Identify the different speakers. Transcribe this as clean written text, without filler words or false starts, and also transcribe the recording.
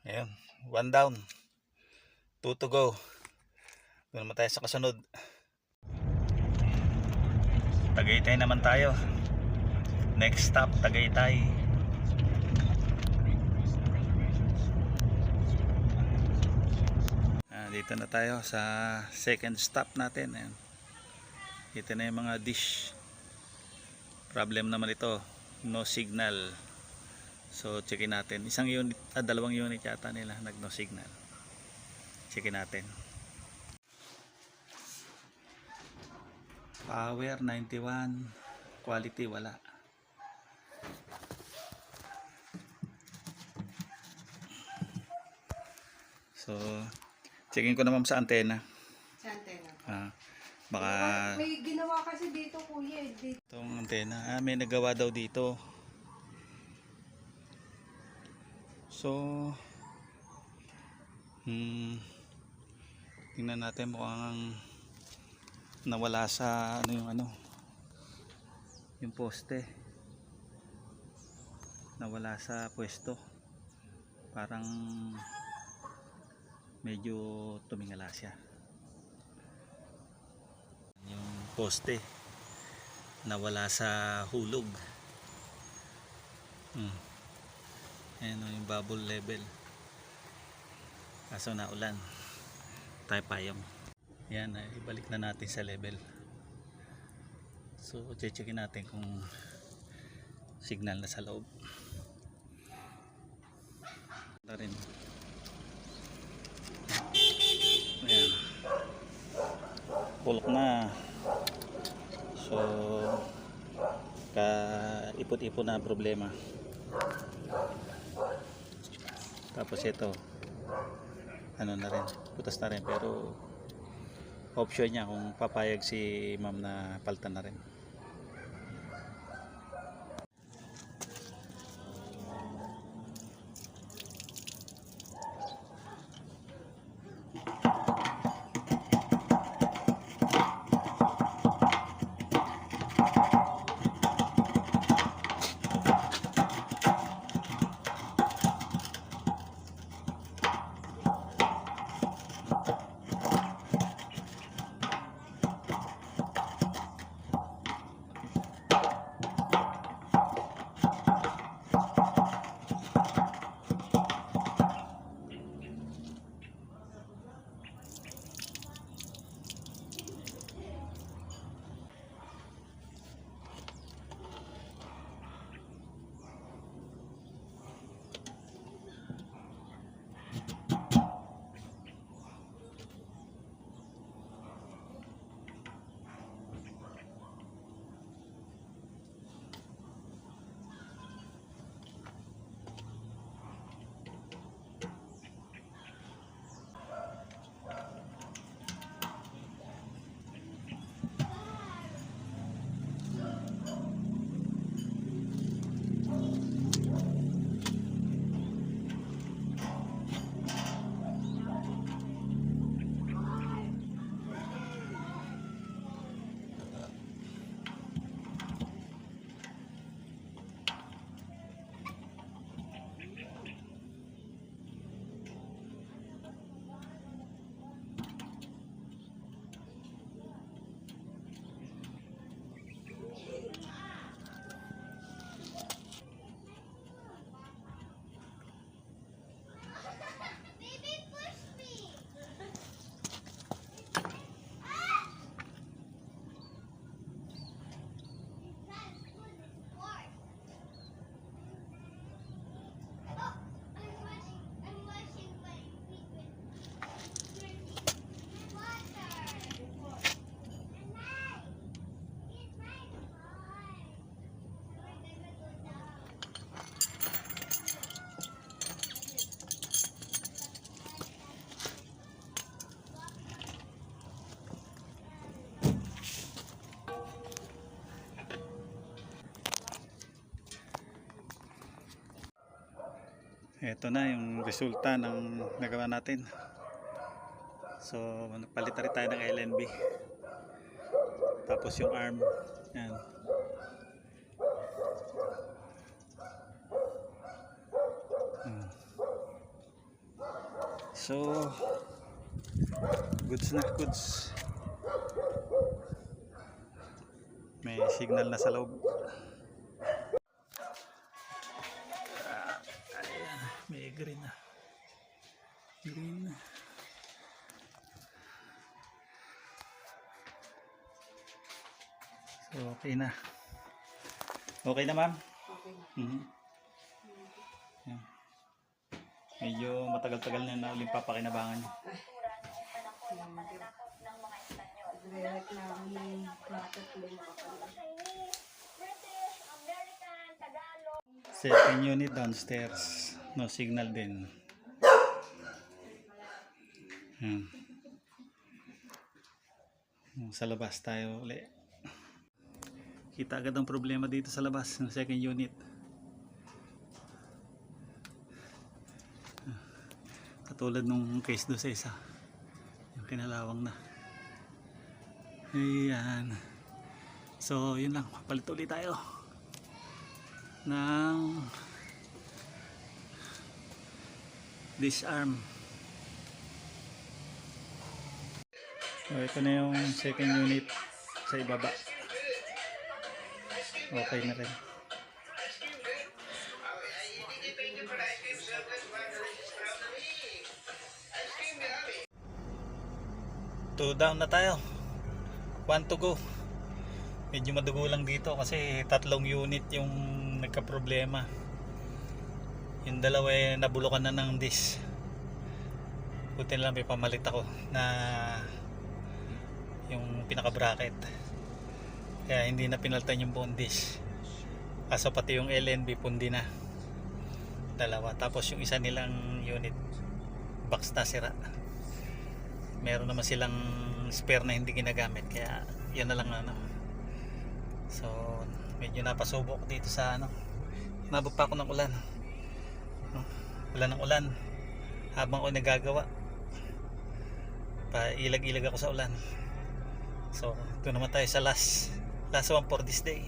Speaker 1: Ayun, one down, two to go. Doon naman tayo sa kasunod. Tagaytay naman tayo. Next stop, Tagaytay. Dito na tayo sa second stop natin. Ayan. Dito na yung mga dish. Problem naman ito, no signal. So checkin natin. Isang unit, dalawang unit yata nila nag no signal. Checkin natin. Power 91, quality wala. So checkin ko naman sa antena.
Speaker 2: Sa antena.
Speaker 1: Baka
Speaker 2: may ginawa kasi dito kuya.
Speaker 1: itong antena, may nagawa daw dito. So tingnan natin, mukhang nawala sa yung poste, nawala sa pwesto, parang medyo tumingala siya. Yung poste nawala sa hulog. Ayan yung bubble level, kaso naulan tayo payong. Yan, ibalik na natin sa level. So checkin natin kung signal na sa loob na rin. Ayan, pulok na. So ipot-ipon na ang problema. Tapos ito, ano na rin, putas na rin, pero option niya kung papayag si ma'am na palitan na rin. Ito na yung resulta ng nagawa natin. So nagpalit na rin tayo ng LNB, tapos yung arm, yan. So goods na goods. May signal na sa loob. Ayan, may green na. Green. So okay na. Okay na, ma'am?
Speaker 2: Okay na.
Speaker 1: Mhm. Yan. Medyo matagal-tagal na ulit papakinabangan niyo.
Speaker 2: Direct na ang plato ko yung makapanood.
Speaker 1: Second unit downstairs. No signal din. Yan. Sa labas tayo ulit. Kita agad ang problema dito sa labas ng second unit. Katulad nung case do sa isa. Yung kinalawang na. Ayan. So yun lang. Papalit ulit tayo ng disarm. So ito na yung second unit sa ibaba. Okay na rin. Two down na tayo. One to go. Medyo madugo lang dito kasi tatlong unit yung nagka-problema. Yung dalawa nabulukan na ng disc. Buti lang may pamalit ako na yung pinaka-bracket. Kaya hindi na pinalitan yung buong disc. Kaso pati yung LNB pundi na. Dalawa. Tapos yung isa nilang unit box na sira. Meron naman silang spare na hindi ginagamit. Kaya yan na lang ano. So medyo napasubok dito sa ano. Nabog pa ako ng ulan. Ulan ng ulan. Habang ako nagagawa. Pailag-ilag ako sa ulan. So ito naman tayo sa last one for this day.